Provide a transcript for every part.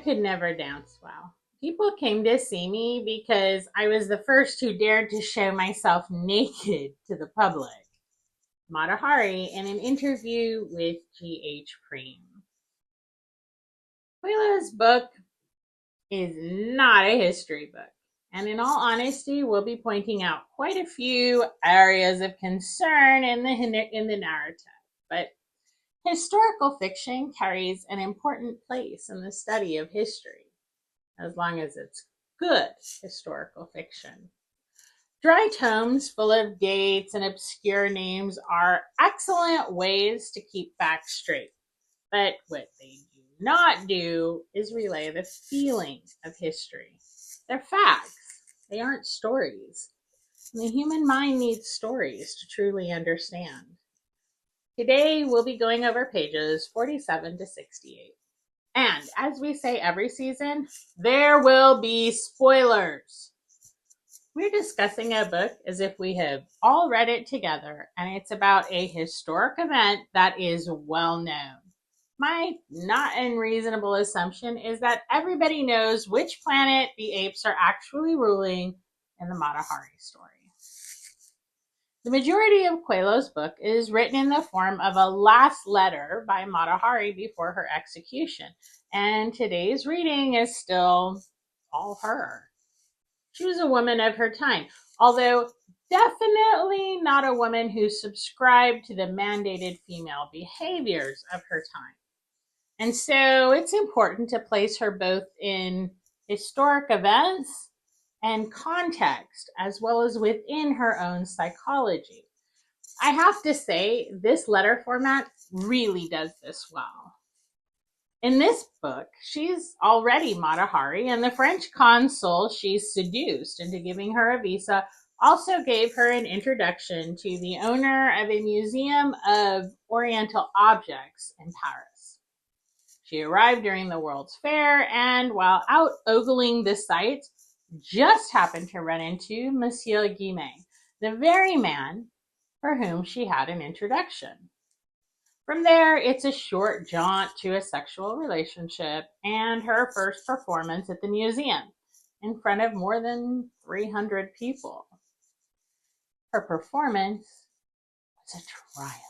could never dance well. People came to see me because I was the first who dared to show myself naked to the public. Mata Hari in an interview with G.H. Preem. Coelho's book is not a history book. And in all honesty, we'll be pointing out quite a few areas of concern in the narrative. But historical fiction carries an important place in the study of history, as long as it's good historical fiction. Dry tomes full of dates and obscure names are excellent ways to keep facts straight. But what they do not do is relay the feeling of history. They're facts. They aren't stories. And the human mind needs stories to truly understand. Today, we'll be going over pages 47 to 68. And as we say every season, there will be spoilers. We're discussing a book as if we have all read it together, and it's about a historic event that is well known. My not unreasonable assumption is that everybody knows which planet the apes are actually ruling in the Mata Hari story. The majority of Coelho's book is written in the form of a last letter by Mata Hari before her execution, and today's reading is still all her. She was a woman of her time, although definitely not a woman who subscribed to the mandated female behaviors of her time. And so it's important to place her both in historic events and context, as well as within her own psychology. I have to say, this letter format really does this well. In this book, she's already Mata Hari, and the French consul she's seduced into giving her a visa also gave her an introduction to the owner of a museum of Oriental objects in Paris. She arrived during the World's Fair, and while out ogling the sights, just happened to run into Monsieur Guimet, the very man for whom she had an introduction. From there, it's a short jaunt to a sexual relationship and her first performance at the museum in front of more than 300 people. Her performance was a triumph.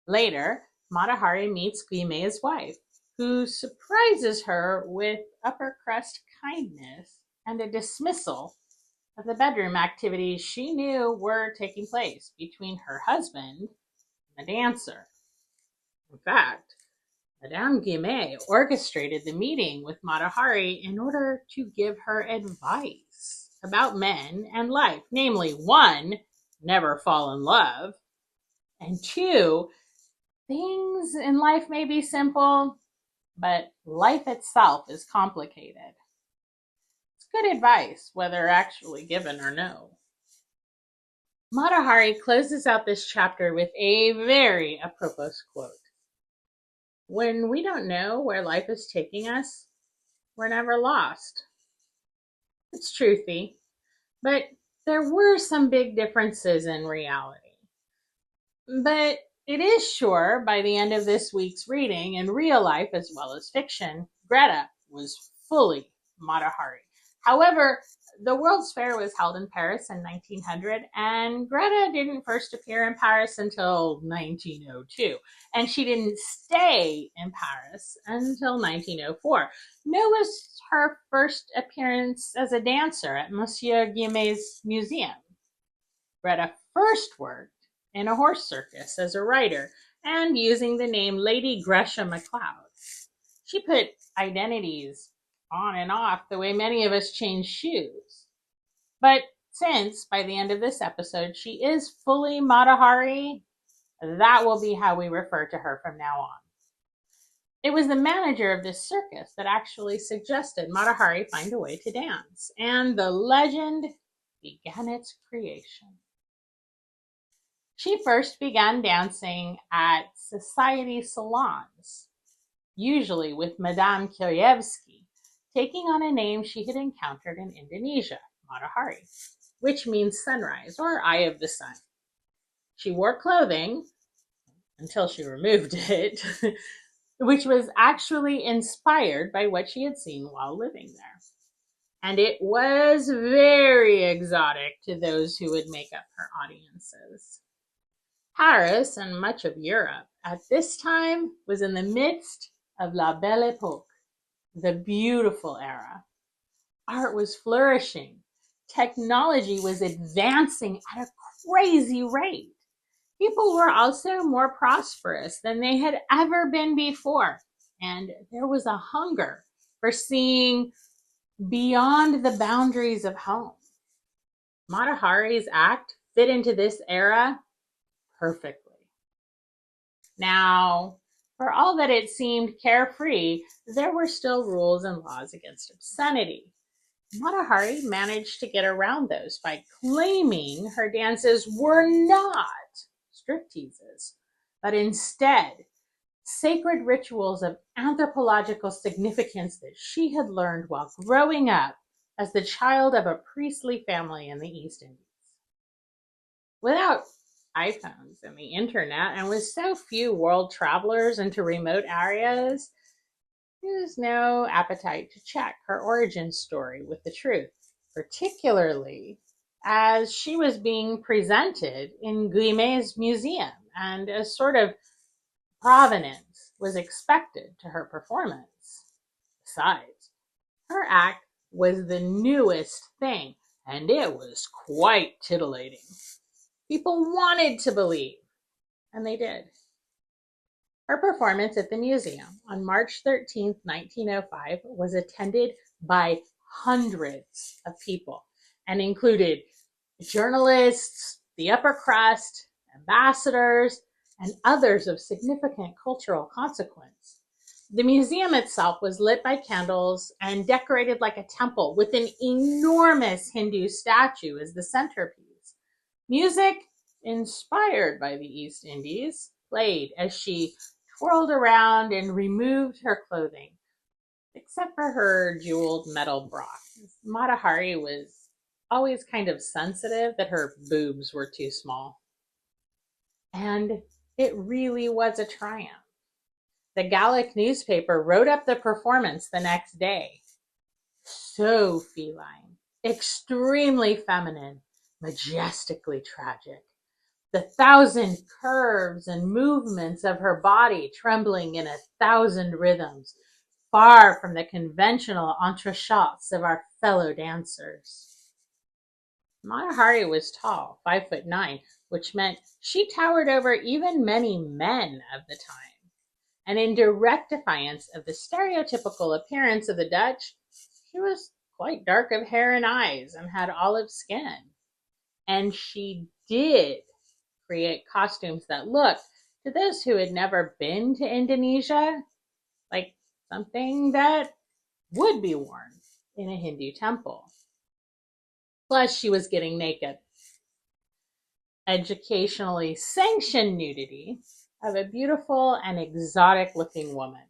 Later, Mata Hari meets Guimet's wife, who surprises her with upper crust kindness and a dismissal of the bedroom activities she knew were taking place between her husband and the dancer. In fact, Madame Guimet orchestrated the meeting with Mata Hari in order to give her advice about men and life, namely, 1, never fall in love, and 2, things in life may be simple, but life itself is complicated. It's good advice, whether actually given or no. Mata Hari closes out this chapter with a very apropos quote. When we don't know where life is taking us, we're never lost. It's truthy, but there were some big differences in reality. But it is sure by the end of this week's reading, in real life as well as fiction, Greta was fully Mata Hari. However, the World's Fair was held in Paris in 1900, and Greta didn't first appear in Paris until 1902, and she didn't stay in Paris until 1904. Nor was her first appearance as a dancer at Monsieur Guimet's museum. Greta first worked in a horse circus as a writer and using the name Lady Gresham MacLeod. She put identities on and off the way many of us change shoes. But since by the end of this episode she is fully Mata Hari, that will be how we refer to her from now on. It was the manager of this circus that actually suggested Mata Hari find a way to dance, and the legend began its creation. She first began dancing at society salons, usually with Madame Kiryevsky, taking on a name she had encountered in Indonesia, Mata Hari, which means sunrise or eye of the sun. She wore clothing, until she removed it, which was actually inspired by what she had seen while living there. And it was very exotic to those who would make up her audiences. Paris and much of Europe at this time was in the midst of La Belle Époque, the beautiful era. Art was flourishing. Technology was advancing at a crazy rate. People were also more prosperous than they had ever been before. And there was a hunger for seeing beyond the boundaries of home. Mata Hari's act fit into this era perfectly. Now, for all that it seemed carefree, there were still rules and laws against obscenity. Mata Hari managed to get around those by claiming her dances were not stripteases, but instead sacred rituals of anthropological significance that she had learned while growing up as the child of a priestly family in the East Indies. Without iPhones and the internet, and with so few world travelers into remote areas, there was no appetite to check her origin story with the truth, particularly as she was being presented in Guimet's museum, and a sort of provenance was expected to her performance. Besides, her act was the newest thing, and it was quite titillating. People wanted to believe, and they did. Her performance at the museum on March 13th, 1905 was attended by hundreds of people and included journalists, the upper crust, ambassadors, and others of significant cultural consequence. The museum itself was lit by candles and decorated like a temple with an enormous Hindu statue as the centerpiece. Music, inspired by the East Indies, played as she twirled around and removed her clothing, except for her jeweled metal bra. Mata Hari was always kind of sensitive that her boobs were too small. And it really was a triumph. The Gallic newspaper wrote up the performance the next day. So feline, extremely feminine, majestically tragic. The thousand curves and movements of her body trembling in 1,000 rhythms, far from the conventional entrechats of our fellow dancers. Mata Hari was tall, 5'9", which meant she towered over even many men of the time. And in direct defiance of the stereotypical appearance of the Dutch, she was quite dark of hair and eyes and had olive skin. And she did create costumes that looked, to those who had never been to Indonesia, like something that would be worn in a Hindu temple. Plus, she was getting naked. Educationally sanctioned nudity of a beautiful and exotic looking woman.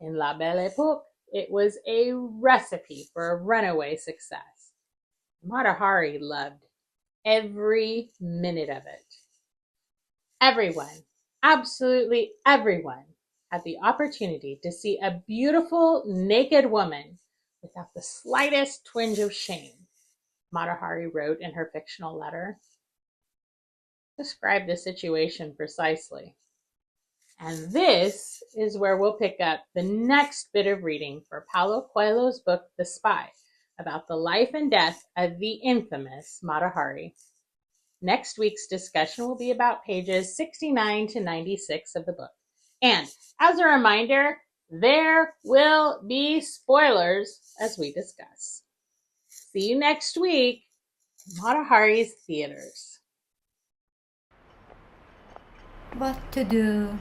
In La Belle Époque, it was a recipe for a runaway success. Mata Hari loved every minute of it. Everyone, absolutely everyone, had the opportunity to see a beautiful naked woman without the slightest twinge of shame. Mata Hari wrote in her fictional letter. Describe the situation precisely. And this is where we'll pick up the next bit of reading for Paulo Coelho's book, The Spy, about the life and death of the infamous Mata Hari. Next week's discussion will be about pages 69 to 96 of the book. And as a reminder, there will be spoilers as we discuss. See you next week in Mata Hari's theaters. What to do?